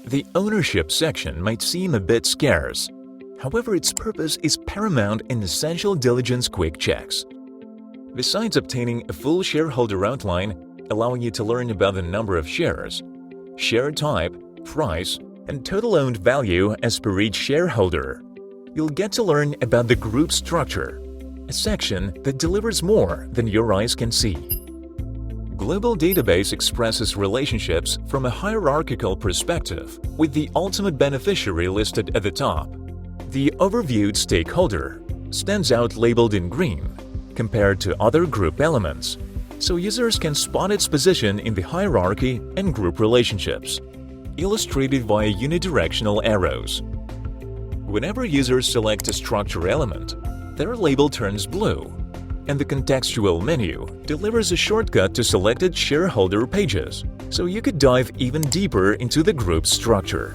The ownership section might seem a bit scarce. However, its purpose is paramount in essential diligence quick checks. Besides obtaining a full shareholder outline, allowing you to learn about the number of shares, share type, price, and total owned value as per each shareholder, you'll get to learn about the group structure, a section that delivers more than your eyes can see. Global database expresses relationships from a hierarchical perspective, with the ultimate beneficiary listed at the top. The overviewed stakeholder stands out labeled in green compared to other group elements, so users can spot its position in the hierarchy and group relationships, illustrated via unidirectional arrows. Whenever users select a structure element, their label turns blue, and the contextual menu delivers a shortcut to selected shareholder pages, so you could dive even deeper into the group structure.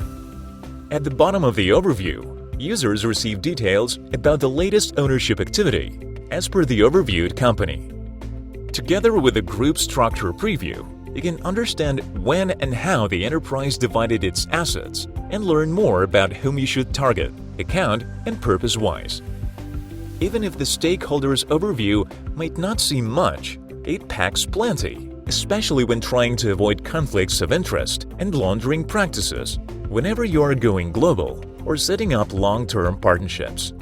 At the bottom of the overview, users receive details about the latest ownership activity as per the overviewed company. Together with the group structure preview, you can understand when and how the enterprise divided its assets and learn more about whom you should target, account, and purpose-wise. Even if the stakeholders overview might not seem much, it packs plenty, especially when trying to avoid conflicts of interest and laundering practices whenever you are going global or setting up long-term partnerships.